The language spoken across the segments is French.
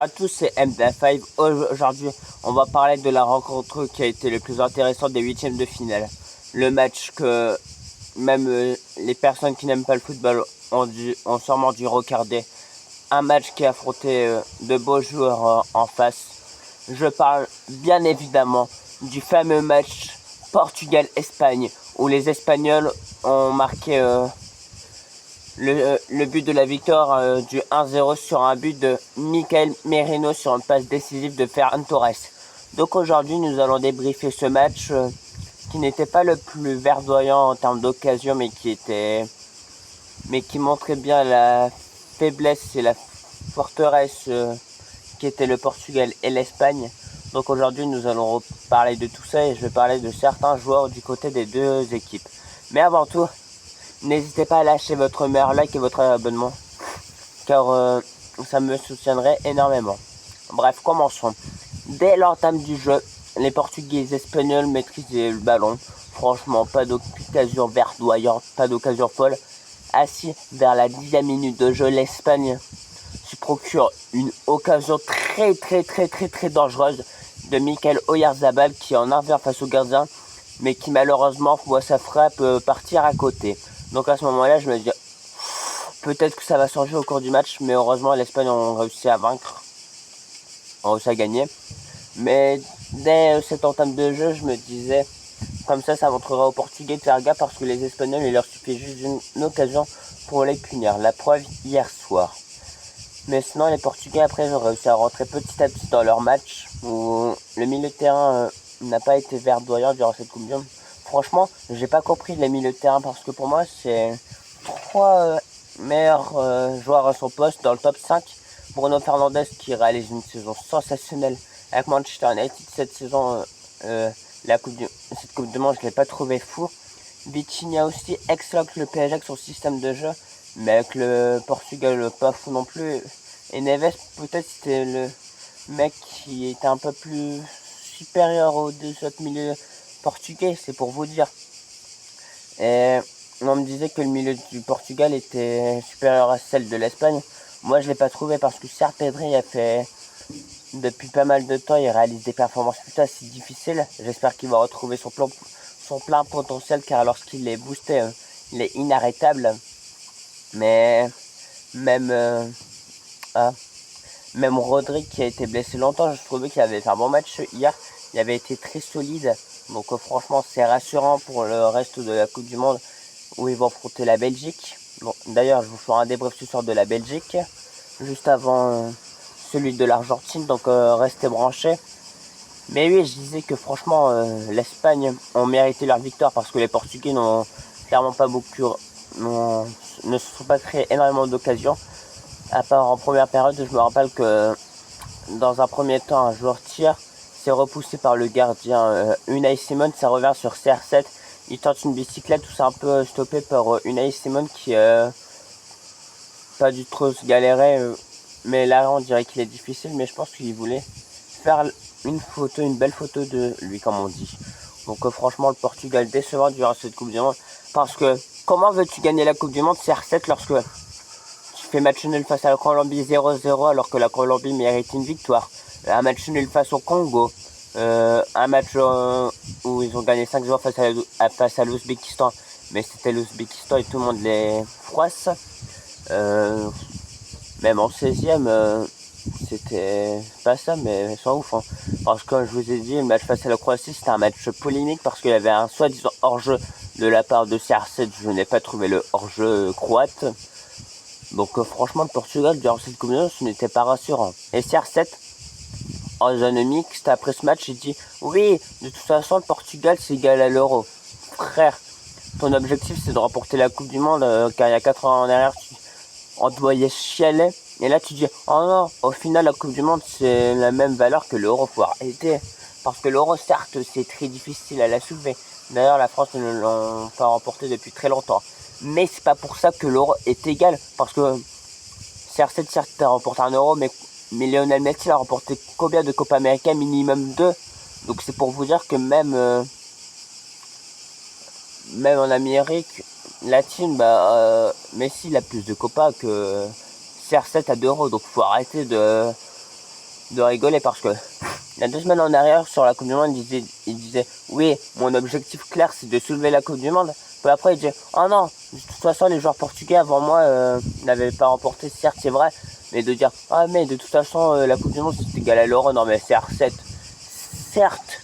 À tous, c'est MDA5. Aujourd'hui, on va parler de la rencontre qui a été le plus intéressante des huitièmes de finale. Le match que même les personnes qui n'aiment pas le football ont sûrement dû regarder. Un match qui a affronté de beaux joueurs en face. Je parle bien évidemment du fameux match Portugal-Espagne où les Espagnols ont marqué le but de la victoire du 1-0 sur un but de Michael Merino sur une passe décisive de Ferran Torres. Donc aujourd'hui nous allons débriefer ce match qui n'était pas le plus verdoyant en termes d'occasion mais qui montrait bien la faiblesse et la forteresse qui était le Portugal et l'Espagne. Donc aujourd'hui nous allons parler de tout ça et je vais parler de certains joueurs du côté des deux équipes. Mais avant tout, n'hésitez pas à lâcher votre meilleur like et votre abonnement, car ça me soutiendrait énormément. Bref, commençons. Dès l'entame du jeu, les Portugais et les Espagnols maîtrisaient le ballon. Franchement, pas d'occasion verdoyante, pas d'occasion folle. Assis vers la 10e minute de jeu, l'Espagne se procure une occasion très dangereuse de Michael Oyarzabal qui en intervient face au gardien, mais qui malheureusement voit sa frappe partir à côté. Donc à ce moment-là, je me dis, peut-être que ça va changer au cours du match, mais heureusement, l'Espagne a réussi à vaincre, a réussi à gagner. Mais dès cette entame de jeu, je me disais, comme ça montrera aux Portugais de faire gaffe parce que les Espagnols, il leur suffit juste d'une occasion pour les punir. La preuve, hier soir. Mais sinon, les Portugais, après, ils ont réussi à rentrer petit à petit dans leur match, où le milieu de terrain n'a pas été verdoyant durant cette Coupe du Monde. Franchement, j'ai pas compris les milieux de terrain parce que pour moi, c'est trois meilleurs joueurs à son poste dans le top 5. Bruno Fernandes qui réalise une saison sensationnelle avec Manchester United cette saison. Cette Coupe du Monde, je l'ai pas trouvé fou. Vitinha aussi, excellent que le PSG avec son système de jeu, mais avec le Portugal pas fou non plus. Et Neves, peut-être c'était le mec qui était un peu plus supérieur aux deux autres milieux portugais, c'est pour vous dire. Et on me disait que le milieu du Portugal était supérieur à celle de l'Espagne. Moi, je l'ai pas trouvé parce que certes, Pedri a fait depuis pas mal de temps, il réalise des performances plutôt assez difficiles. J'espère qu'il va retrouver son plein potentiel car lorsqu'il est boosté, il est inarrêtable. Mais même même Rodri qui a été blessé longtemps, je trouvais qu'il avait fait un bon match hier. Il avait été très solide. Donc franchement, c'est rassurant pour le reste de la Coupe du Monde où ils vont affronter la Belgique. Bon, d'ailleurs, je vous ferai un débrief ce soir de la Belgique, juste avant celui de l'Argentine, donc restez branchés. Mais oui, je disais que franchement, l'Espagne ont mérité leur victoire parce que les Portugais n'ont clairement pas ne se sont pas créés énormément d'occasions. À part en première période, je me rappelle que dans un premier temps, un joueur tire, c'est repoussé par le gardien Unai Simon, ça revient sur CR7. Il tente une bicyclette, tout ça un peu stoppé par Unai Simon qui pas du tout se galérer. Mais là, on dirait qu'il est difficile, mais je pense qu'il voulait faire une belle photo de lui, comme on dit. Donc franchement, le Portugal décevant durant cette Coupe du Monde. Parce que comment veux-tu gagner la Coupe du Monde CR7 lorsque tu fais match nul face à la Colombie 0-0 alors que la Colombie mérite une victoire. Un match nul face au Congo. Un match où ils ont gagné 5-0 face à l'Ouzbékistan. Mais c'était l'Ouzbékistan et tout le monde les froisse. Même en 16e, c'était pas ça, mais sans ouf. Hein. Parce que comme je vous ai dit, le match face à la Croatie, c'était un match polémique parce qu'il y avait un soi-disant hors-jeu de la part de CR7. Je n'ai pas trouvé le hors-jeu croate. Donc franchement, le Portugal, durant cette Coupe du Monde, ce n'était pas rassurant. Et CR7, en zone mixte, après ce match, il dit « Oui, de toute façon, le Portugal, c'est égal à l'Euro. Frère, ton objectif, c'est de remporter la Coupe du Monde, car il y a 4 ans en arrière, on te voyait chialer. Et là, tu dis « Oh non, au final, la Coupe du Monde, c'est la même valeur que l'Euro. Faut arrêter. » Parce que l'Euro, certes, c'est très difficile à la soulever. D'ailleurs, la France ne l'a pas remporté depuis très longtemps. Mais c'est pas pour ça que l'Euro est égal. Parce que CR7, certes, a remporté un Euro, mais Lionel Messi a remporté combien de Copa América? Minimum 2. Donc c'est pour vous dire que même en Amérique latine, Messi il a plus de Copa que CR7 à 2 euros. Donc faut arrêter de de rigoler parce que il y a 2 semaines en arrière sur la Coupe du Monde, il disait oui, mon objectif clair c'est de soulever la Coupe du Monde. Puis après il disait oh non, de toute façon les joueurs portugais avant moi n'avaient pas remporté, certes c'est vrai, mais de dire ah mais de toute façon la Coupe du Monde c'est égal à l'Euro, non mais c'est R7. Certes,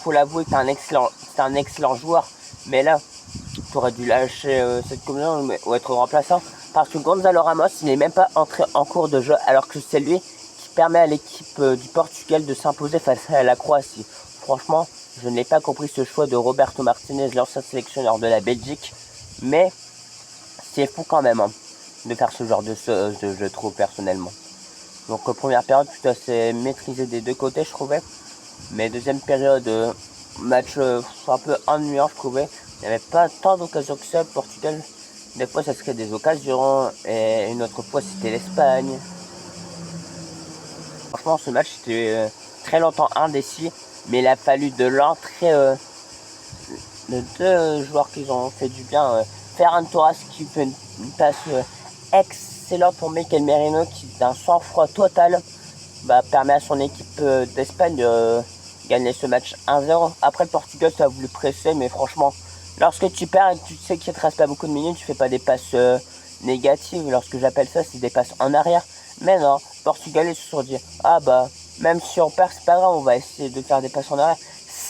faut l'avouer que c'est un excellent joueur, mais là tu aurais dû lâcher cette Coupe du Monde ou être remplaçant parce que Gonzalo Ramos il n'est même pas entré en cours de jeu alors que c'est lui permet à l'équipe du Portugal de s'imposer face à la Croatie. Franchement, je n'ai pas compris ce choix de Roberto Martinez, l'ancien sélectionneur de la Belgique, mais c'est fou quand même hein, de faire ce genre de jeu, je trouve personnellement. Donc première période plutôt assez maîtrisée des deux côtés, je trouvais, mais deuxième période, match un peu ennuyant, je trouvais. Il n'y avait pas tant d'occasions que ça. Portugal, des fois ça se crée des occasions, et une autre fois c'était l'Espagne. Franchement, ce match était très longtemps indécis, mais il a fallu de l'entrée de deux joueurs qui ont fait du bien. Ferran Torres qui fait une passe excellente pour Mikel Merino qui, d'un sang-froid total, permet à son équipe d'Espagne de gagner ce match 1-0. Après, le Portugal, ça a voulu presser, mais franchement, lorsque tu perds et que tu sais qu'il ne te reste pas beaucoup de minutes, tu fais pas des passes négatives. Lorsque j'appelle ça, c'est des passes en arrière. Mais non, les Portugais se sont dit ah même si on perd, c'est pas grave, on va essayer de faire des passes en arrière.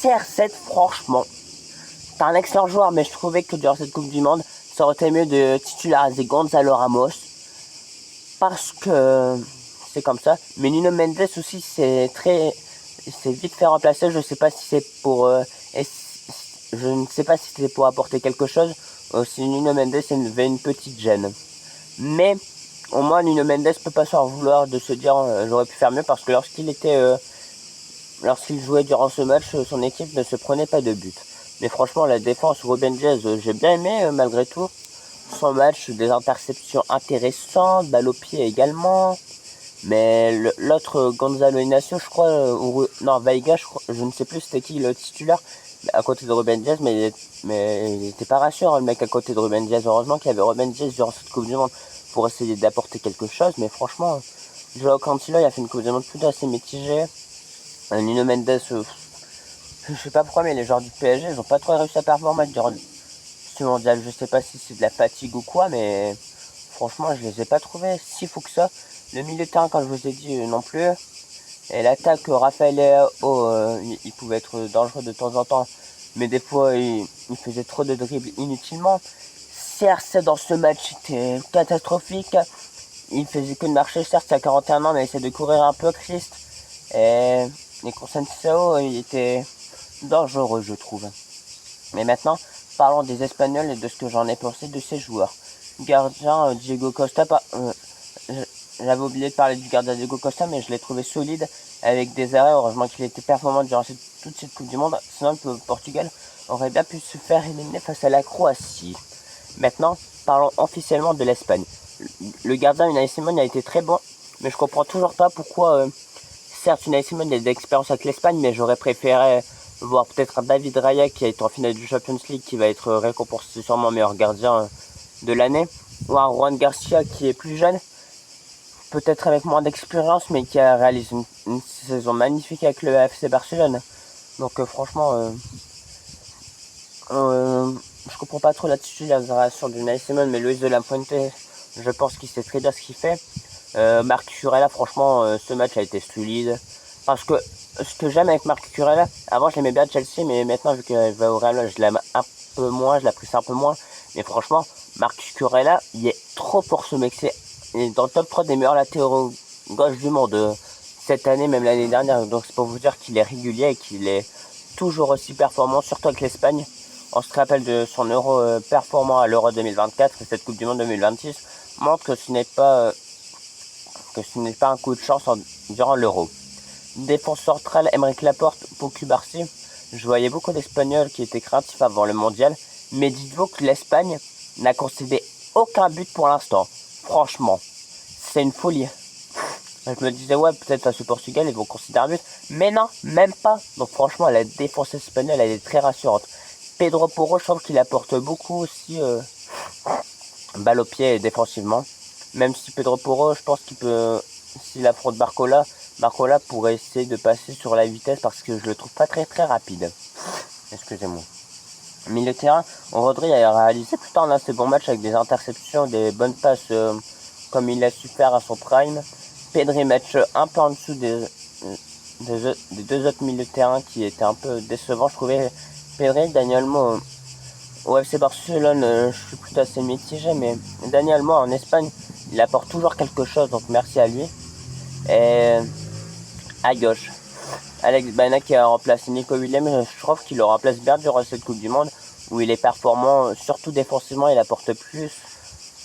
CR7, franchement, c'est un excellent joueur, mais je trouvais que durant cette Coupe du Monde, ça aurait été mieux de titulariser Gonzalo Ramos. Parce que c'est comme ça. Mais Nuno Mendes aussi, c'est vite fait remplacer. Je sais pas si c'est pour. Je ne sais pas si c'est pour apporter quelque chose. Si Nuno Mendes avait une petite gêne. Mais au moins Nuno Mendes peut pas s'en vouloir de se dire j'aurais pu faire mieux parce que lorsqu'il jouait durant ce match, son équipe ne se prenait pas de but. Mais franchement, la défense, Ruben Dias, j'ai bien aimé malgré tout. Son match, des interceptions intéressantes, balle au pied également. Mais l'autre Gonzalo Inacio, je crois, non, Veiga, je ne sais plus c'était qui le titulaire, à côté de Ruben Dias, mais il était pas rassurant le mec à côté de Ruben Dias. Heureusement qu'il y avait Ruben Dias durant cette Coupe du Monde pour essayer d'apporter quelque chose, mais franchement, Joao Cancelo, il a fait une Coupe du Monde plutôt assez mitigée. Nuno Mendes, je sais pas pourquoi, mais les joueurs du PSG, ils ont pas trop réussi à performer durant ce mondial. Je sais pas si c'est de la fatigue ou quoi, mais franchement, je les ai pas trouvés si fous que ça. Le milieu de terrain, quand je vous ai dit, non plus. Et l'attaque, Raphaël Leao, il pouvait être dangereux de temps en temps, mais des fois, il faisait trop de dribbles inutilement. CR7 dans ce match était catastrophique. Il faisait que de marcher, certes, c'est à 41 ans, mais il essaie de courir un peu, Christ. Et Conceição, il était dangereux, je trouve. Mais maintenant, parlons des Espagnols et de ce que j'en ai pensé de ces joueurs. Gardien, Diego Costa, j'avais oublié de parler du gardien Diego Costa, mais je l'ai trouvé solide avec des arrêts. Heureusement qu'il était performant durant toute cette Coupe du Monde. Sinon, le Portugal aurait bien pu se faire éliminer face à la Croatie. Maintenant, parlons officiellement de l'Espagne. Le gardien Unai Simon a été très bon, mais je comprends toujours pas pourquoi. Certes, Unai Simon a de l'expérience avec l'Espagne, mais j'aurais préféré voir peut-être un David Raya qui a été en finale du Champions League, qui va être récompensé sûrement meilleur gardien de l'année, ou un Juan Garcia qui est plus jeune, peut-être avec moins d'expérience, mais qui a réalisé une saison magnifique avec le FC Barcelone. Donc franchement, je comprends pas trop la titularisation d'Unai Simon, mais Luis de la Fuente, je pense qu'il sait très bien ce qu'il fait. Marc Curella, franchement, ce match a été solide. Parce que ce que j'aime avec Marc Curella, avant je l'aimais bien à Chelsea, mais maintenant vu qu'il va au Real, je l'aime un peu moins, je l'apprécie un peu moins. Mais franchement, Marc Curella, il est trop fort ce mec. Il est dans le top 3 des meilleurs latéraux gauche du monde cette année, même l'année dernière. Donc c'est pour vous dire qu'il est régulier et qu'il est toujours aussi performant, surtout avec l'Espagne. On se rappelle de son euro performant à l'Euro 2024 et cette Coupe du Monde 2026 montre que ce n'est pas un coup de chance durant l'Euro. Défense centrale, Aymeric Laporte, pour Cubarsí. Je voyais beaucoup d'Espagnols qui étaient craintifs avant le mondial, mais dites-vous que l'Espagne n'a concédé aucun but pour l'instant. Franchement, c'est une folie. Je me disais, ouais, peut-être face au Portugal, ils vont concéder un but. Mais non, même pas. Donc franchement, la défense espagnole, elle est très rassurante. Pedro Porro, je trouve qu'il apporte beaucoup aussi balle au pied défensivement. Même si Pedro Porro, je pense qu'il peut s'il affronte Barcola, Barcola pourrait essayer de passer sur la vitesse parce que je le trouve pas très rapide. Excusez-moi. Milieu de terrain, Rodri a réalisé plus tard un assez bon match avec des interceptions, des bonnes passes comme il a su faire à son prime. Pedri match un peu en dessous des deux autres milieux de terrain qui étaient un peu décevants. Je trouvais Pedri, Daniel Mo au FC Barcelone, je suis plutôt assez mitigé, mais Daniel Mo en Espagne, il apporte toujours quelque chose, donc merci à lui. Et à gauche, Alex Baena qui a remplacé Nico Williams, je trouve qu'il le remplace bien durant cette Coupe du Monde, où il est performant, surtout défensivement, il apporte plus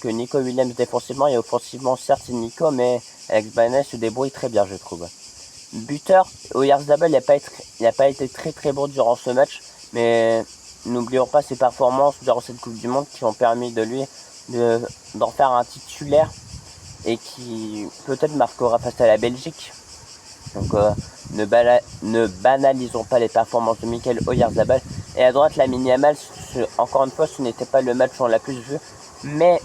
que Nico Williams défensivement et offensivement, certes c'est Nico, mais Alex Baena se débrouille très bien, je trouve. Buteur, Oyarzabal il n'a pas été très bon durant ce match, mais n'oublions pas ses performances durant cette Coupe du Monde qui ont permis de lui d'en faire un titulaire et qui peut-être marquera face à la Belgique. Donc ne banalisons pas les performances de Michael Oyarzabal. Et à droite, Lamine Yamal, encore une fois, ce n'était pas le match où on l'a plus vu, mais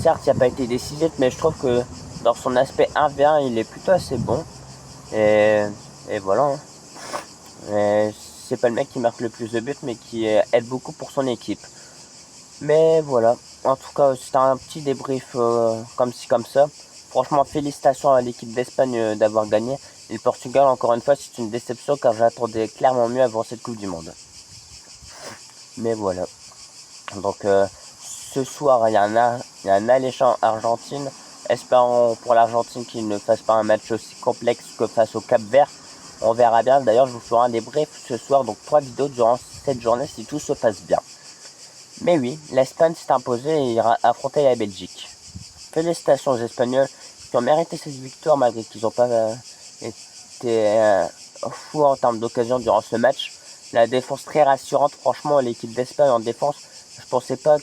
certes, il n'a pas été décisif, mais je trouve que dans son aspect 1v1, il est plutôt assez bon. Et voilà. Hein. C'est pas le mec qui marque le plus de buts, mais qui aide beaucoup pour son équipe. Mais voilà. En tout cas, c'était un petit débrief comme ci, comme ça. Franchement, félicitations à l'équipe d'Espagne d'avoir gagné. Et le Portugal, encore une fois, c'est une déception car j'attendais clairement mieux avant cette Coupe du Monde. Mais voilà. Donc, ce soir, il y a un alléchant Argentine. Espérons pour l'Argentine qu'il ne fasse pas un match aussi complexe que face au Cap-Vert. On verra bien. D'ailleurs, je vous ferai un débrief ce soir. Donc 3 vidéos durant cette journée si tout se passe bien. Mais oui, l'Espagne s'est imposée et ira affronter la Belgique. Félicitations aux Espagnols qui ont mérité cette victoire malgré qu'ils n'ont pas été fous en termes d'occasion durant ce match. La défense très rassurante. Franchement, l'équipe d'Espagne en défense, je pensais pas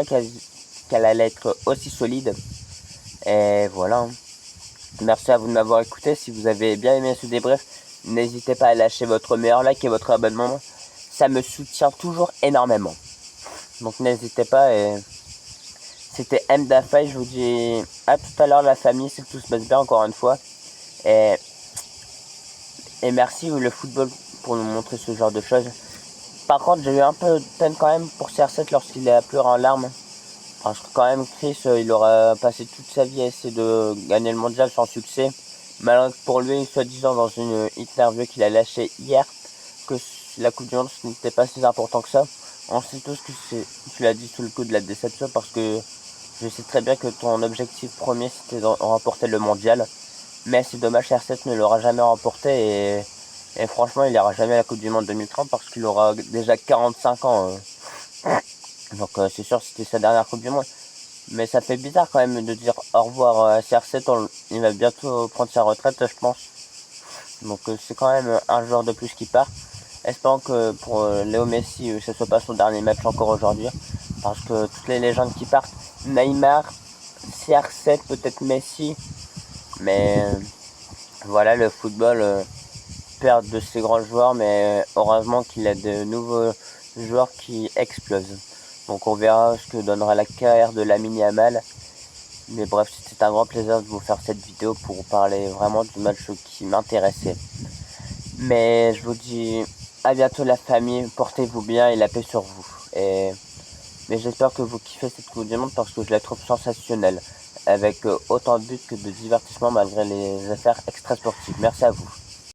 qu'elle allait être aussi solide. Et voilà. Merci à vous de m'avoir écouté. Si vous avez bien aimé ce débrief, n'hésitez pas à lâcher votre meilleur like et votre abonnement. Ça me soutient toujours énormément. Donc n'hésitez pas. Et c'était Mdafai. Je vous dis à tout à l'heure la famille. Si tout se passe bien encore une fois. Et merci le football pour nous montrer ce genre de choses. Par contre, j'ai eu un peu de peine quand même pour CR7 lorsqu'il a pleuré en larmes. Parce que quand même, Chris, il aura passé toute sa vie à essayer de gagner le mondial sans succès. Malgré que pour lui, soi-disant dans une interview qu'il a lâchée hier, que la Coupe du Monde, ce n'était pas si important que ça. On sait tous que tu l'as dit sous le coup de la déception parce que je sais très bien que ton objectif premier, c'était de remporter le mondial. Mais c'est dommage, R7 ne l'aura jamais remporté et franchement, il n'ira jamais à la Coupe du Monde 2030 parce qu'il aura déjà 45 ans. Donc c'est sûr que c'était sa dernière Coupe du Monde. Mais ça fait bizarre quand même de dire au revoir à CR7. Il va bientôt prendre sa retraite, je pense. Donc c'est quand même un joueur de plus qui part. Espérons que pour Léo Messi, ce ne soit pas son dernier match encore aujourd'hui. Parce que toutes les légendes qui partent, Neymar, CR7, peut-être Messi. Mais voilà, le football perd de ses grands joueurs. Mais heureusement qu'il a de nouveaux joueurs qui explosent. Donc on verra ce que donnera la carrière de Lamine Yamal. Mais bref, c'était un grand plaisir de vous faire cette vidéo pour parler vraiment du match qui m'intéressait. Mais je vous dis à bientôt la famille, portez-vous bien et la paix sur vous. Mais j'espère que vous kiffez cette Coupe du Monde parce que je la trouve sensationnelle. Avec autant de buts que de divertissement malgré les affaires extra sportives. Merci à vous.